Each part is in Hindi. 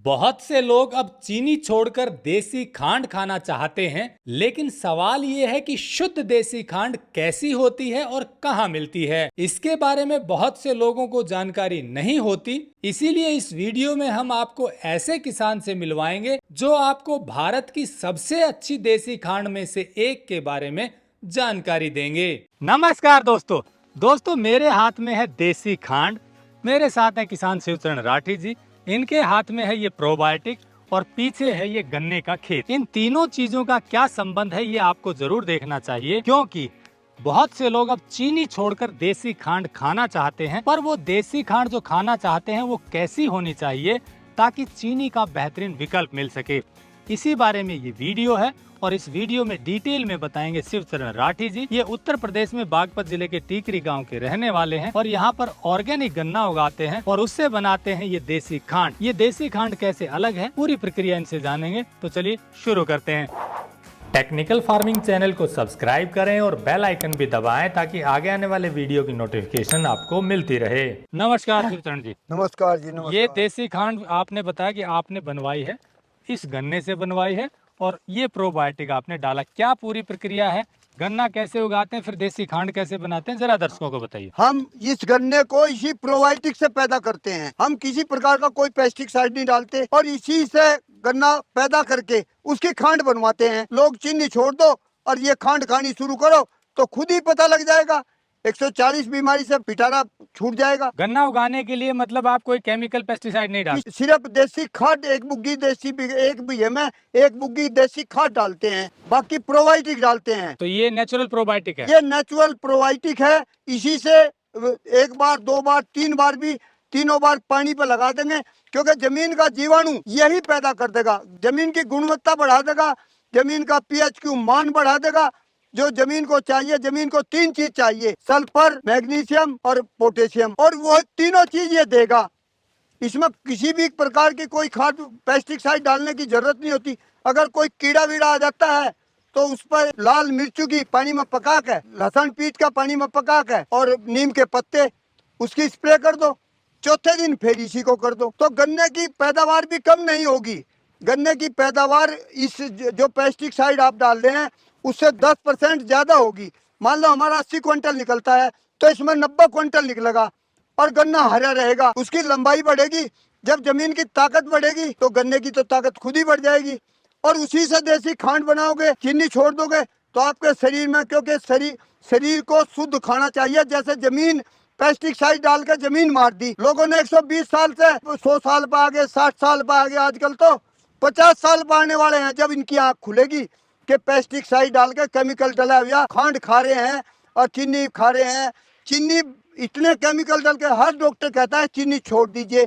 बहुत से लोग अब चीनी छोड़कर देसी खांड खाना चाहते हैं, लेकिन सवाल ये है कि शुद्ध देसी खांड कैसी होती है और कहाँ मिलती है। इसके बारे में बहुत से लोगों को जानकारी नहीं होती। इसीलिए इस वीडियो में हम आपको ऐसे किसान से मिलवाएंगे जो आपको भारत की सबसे अच्छी देसी खांड में से एक के बारे में जानकारी देंगे। नमस्कार दोस्तों, मेरे हाथ में है देसी खांड। मेरे साथ है किसान शिवचरण राठी जी। इनके हाथ में है ये प्रोबायोटिक और पीछे है ये गन्ने का खेत। इन तीनों चीजों का क्या संबंध है ये आपको जरूर देखना चाहिए, क्योंकि बहुत से लोग अब चीनी छोड़कर देसी खांड खाना चाहते हैं। पर वो देसी खांड जो खाना चाहते हैं वो कैसी होनी चाहिए ताकि चीनी का बेहतरीन विकल्प मिल सके, इसी बारे में ये वीडियो है। और इस वीडियो में डिटेल में बताएंगे शिवचरण राठी जी। ये उत्तर प्रदेश में बागपत जिले के टीकरी गांव के रहने वाले हैं और यहाँ पर ऑर्गेनिक गन्ना उगाते हैं और उससे बनाते हैं ये देसी खांड। ये देसी खांड कैसे अलग है, पूरी प्रक्रिया इनसे जानेंगे। तो चलिए शुरू करते हैं। टेक्निकल फार्मिंग चैनल को सब्सक्राइब करें और बेल आइकन भी दबाएं ताकि आगे आने वाले वीडियो की नोटिफिकेशन आपको मिलती रहे। नमस्कार शिवचरण जी। नमस्कार जी। नमस्कार। ये देसी खांड आपने बताया कि आपने बनवाई है, इस गन्ने से बनवाई है और ये प्रोबायोटिक आपने डाला। क्या पूरी प्रक्रिया है, गन्ना कैसे उगाते हैं, फिर देसी खांड कैसे बनाते हैं, जरा दर्शकों को बताइए। हम इस गन्ने को इसी प्रोबायोटिक से पैदा करते हैं। हम किसी प्रकार का कोई पेस्टिसाइड नहीं डालते और इसी से गन्ना पैदा करके उसकी खांड बनवाते हैं। लोग चीनी छोड़ दो और ये खांड खानी शुरू करो तो खुद ही पता लग जाएगा, 140 बीमारी से पिटारा छूट जाएगा। गन्ना उगाने के लिए मतलब आप कोई केमिकल पेस्टिसाइड नहीं डालते? सिर्फ देसी खाद, एक बीघे में एक बुग्गी देसी खाद डालते हैं, बाकी प्रोबायोटिक डालते हैं। तो ये नेचुरल प्रोबायोटिक है? ये नेचुरल प्रोबायोटिक है। इसी से एक बार, दो बार, तीन बार भी, तीनों बार पानी पे लगा देंगे, क्योंकि जमीन का जीवाणु यही पैदा कर देगा, जमीन की गुणवत्ता बढ़ा देगा, जमीन का पीएच क्यू मान बढ़ा देगा। जो जमीन को चाहिए, जमीन को तीन चीज चाहिए, सल्फर, मैग्नीशियम और पोटेशियम, और वो तीनों चीज ये देगा। इसमें किसी भी प्रकार की कोई खाद पेस्टिसाइड डालने की जरूरत नहीं होती। अगर कोई कीड़ा वीड़ा आ जाता है तो उस पर लाल मिर्चू की पानी में पका के, लहसुन पीस का पानी में पका के और नीम के पत्ते उसकी स्प्रे कर दो। चौथे दिन फिर इसी को कर दो, तो गन्ने की पैदावार भी कम नहीं होगी। गन्ने की पैदावार इस जो पेस्टिसाइड आप डाल रहे हैं उससे 10% ज्यादा होगी। मान लो हमारा 80 क्विंटल निकलता है तो इसमें 90 क्विंटल निकलेगा और गन्ना हरा रहेगा, उसकी लंबाई बढ़ेगी। जब जमीन की ताकत बढ़ेगी तो गन्ने की तो ताकत खुद ही बढ़ जाएगी और उसी से देसी खांड बनाओगे, चीनी छोड़ दोगे तो आपके शरीर में, क्योंकि शरीर को शुद्ध खाना चाहिए। जैसे जमीन पेस्टिसाइड डाल के जमीन मार दी लोगों ने, 120 साल से 100 साल पर आगे, 60 साल पर आगे, आजकल तो 50 साल पर आने वाले हैं जब इनकी आंख खुलेगी कि पेस्टिसाइड डाल के, केमिकल डला हुआ खांड खा रहे हैं और चीनी खा रहे हैं। चीनी इतने केमिकल डाल के, हर डॉक्टर कहता है चीनी छोड़ दीजिए।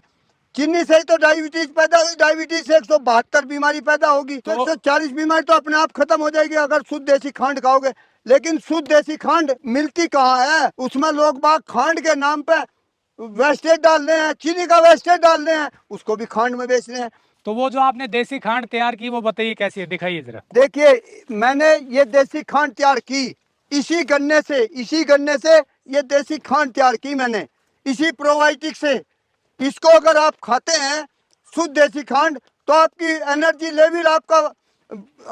चीनी से ही तो डायबिटीज पैदा हुई, डायबिटीज से 172 बीमारी पैदा होगी, तो 140 बीमारी तो अपने आप खत्म हो जाएगी अगर शुद्ध देसी खांड खाओगे। लेकिन शुद्ध देसी खांड मिलती कहाँ है? उसमें लोग बाग खांड के नाम पे वेस्टेज डाल रहे हैं, चीनी का वेस्टेज डाल रहे हैं, उसको भी खांड में बेच रहे हैं। तो वो जो आपने देसी खांड तैयार की वो बताइए कैसी है, दिखाइए जरा। देखिए, मैंने ये देसी खांड तैयार की इसी गन्ने से ये देसी खांड तैयार की मैंने, इसी प्रोबायोटिक से। इसको अगर आप खाते हैं शुद्ध देसी खांड तो आपकी एनर्जी लेवल, आपका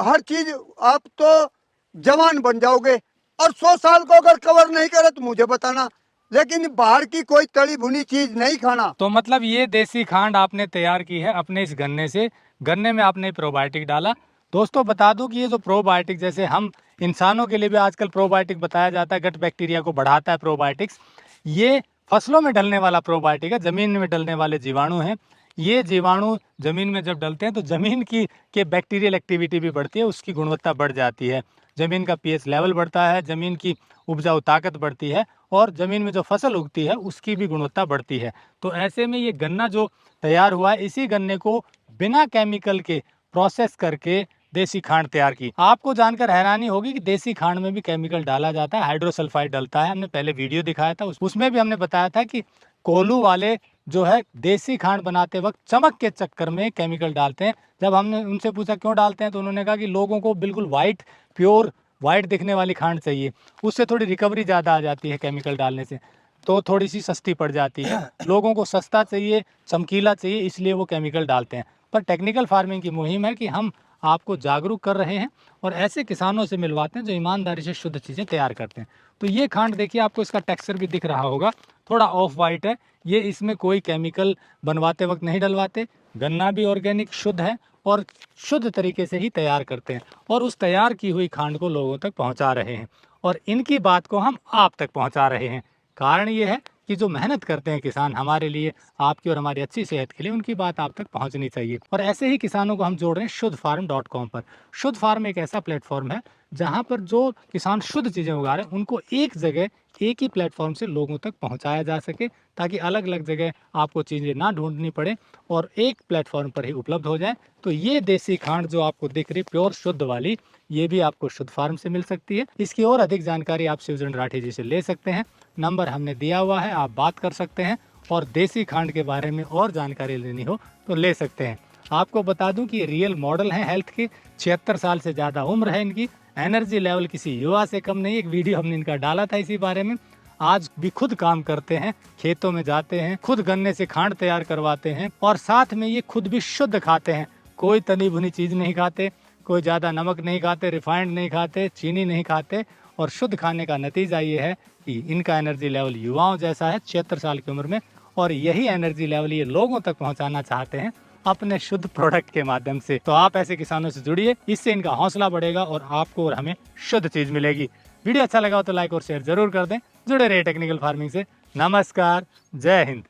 हर चीज, आप तो जवान बन जाओगे। और 100 साल को अगर कवर नहीं करे तो मुझे बताना, लेकिन बाहर की कोई तली भुनी चीज नहीं खाना। तो मतलब ये देसी खांड आपने तैयार की है अपने इस गन्ने से, गन्ने में आपने प्रोबायोटिक डाला। दोस्तों बता दूं कि ये जो प्रोबायोटिक, जैसे हम इंसानों के लिए भी आजकल प्रोबायोटिक बताया जाता है, गट बैक्टीरिया को बढ़ाता है प्रोबायोटिक्स। ये फसलों में डलने वाला प्रोबायोटिक है, जमीन में डलने वाले जीवाणु हैं। ये जीवाणु जमीन में जब डलते हैं तो जमीन की के बैक्टीरियल एक्टिविटी भी बढ़ती है, उसकी गुणवत्ता बढ़ जाती है, जमीन का पीएच लेवल बढ़ता है, जमीन की उपजाऊ ताकत बढ़ती है और जमीन में जो फसल उगती है उसकी भी गुणवत्ता बढ़ती है। तो ऐसे में ये गन्ना जो तैयार हुआ है, इसी गन्ने को बिना केमिकल के प्रोसेस करके देसी खांड तैयार की। आपको जानकर हैरानी होगी कि देसी खांड में भी केमिकल डाला जाता है, हाइड्रोसल्फाइड डलता है। हमने पहले वीडियो दिखाया था, उसमें भी हमने बताया था कि कोल्हू वाले जो है देसी खांड बनाते वक्त चमक के चक्कर में केमिकल डालते हैं। जब हमने उनसे पूछा क्यों डालते हैं तो उन्होंने कहा कि लोगों को बिल्कुल वाइट, प्योर वाइट दिखने वाली खांड चाहिए, उससे थोड़ी रिकवरी ज़्यादा आ जाती है केमिकल डालने से, तो थोड़ी सी सस्ती पड़ जाती है। लोगों को सस्ता चाहिए, चमकीला चाहिए, इसलिए वो केमिकल डालते हैं। पर टेक्निकल फार्मिंग की मुहिम है कि हम आपको जागरूक कर रहे हैं और ऐसे किसानों से मिलवाते हैं जो ईमानदारी से शुद्ध चीज़ें तैयार करते हैं। तो ये खांड देखिए, आपको इसका टेक्सचर भी दिख रहा होगा, थोड़ा ऑफ वाइट है। ये इसमें कोई केमिकल बनवाते वक्त नहीं डलवाते, गन्ना भी ऑर्गेनिक शुद्ध है और शुद्ध तरीके से ही तैयार करते हैं और उस तैयार की हुई खांड को लोगों तक पहुंचा रहे हैं और इनकी बात को हम आप तक पहुंचा रहे हैं। कारण ये है कि जो मेहनत करते हैं किसान हमारे लिए, आपकी और हमारी अच्छी सेहत के लिए, उनकी बात आप तक पहुंचनी चाहिए। और ऐसे ही किसानों को हम जोड़ रहे हैं शुद्धफार्म.com पर। शुद्ध फार्म एक ऐसा प्लेटफॉर्म है जहां पर जो किसान शुद्ध चीज़ें उगा रहे हैं उनको एक जगह, एक ही प्लेटफॉर्म से लोगों तक पहुंचाया जा सके, ताकि अलग अलग जगह आपको चीज़ें ना ढूंढनी पड़े और एक प्लेटफॉर्म पर ही उपलब्ध हो जाए। तो ये देसी खांड जो आपको दिख रही प्योर शुद्ध वाली, ये भी आपको शुद्ध फार्म से मिल सकती है। इसकी और अधिक जानकारी आप शिवचरण राठी जी से ले सकते हैं। नंबर हमने दिया हुआ है, आप बात कर सकते हैं और देसी खांड के बारे में और जानकारी लेनी हो तो ले सकते हैं। आपको बता दूं कि ये रियल मॉडल हैं हेल्थ के, 76 साल से ज़्यादा उम्र है इनकी, एनर्जी लेवल किसी युवा से कम नहीं। एक वीडियो हमने इनका डाला था इसी बारे में। आज भी खुद काम करते हैं, खेतों में जाते हैं, खुद गन्ने से खांड तैयार करवाते हैं और साथ में ये खुद भी शुद्ध खाते हैं। कोई तनी भुनी चीज़ नहीं खाते, कोई ज़्यादा नमक नहीं खाते, रिफाइंड नहीं खाते, चीनी नहीं खाते और शुद्ध खाने का नतीजा ये है कि इनका एनर्जी लेवल युवाओं जैसा है 76 साल की उम्र में, और यही एनर्जी लेवल ये लोगों तक पहुंचाना चाहते हैं अपने शुद्ध प्रोडक्ट के माध्यम से। तो आप ऐसे किसानों से जुड़िए, इससे इनका हौसला बढ़ेगा और आपको और हमें शुद्ध चीज़ मिलेगी। वीडियो अच्छा लगा हो तो लाइक और शेयर जरूर कर दें। जुड़े रहिए टेक्निकल फार्मिंग से। नमस्कार, जय हिंद।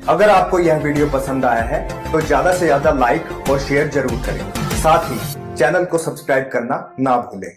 अगर आपको यह वीडियो पसंद आया है तो ज्यादा से ज्यादा लाइक और शेयर जरूर करें। साथ ही चैनल को सब्सक्राइब करना ना भूलें।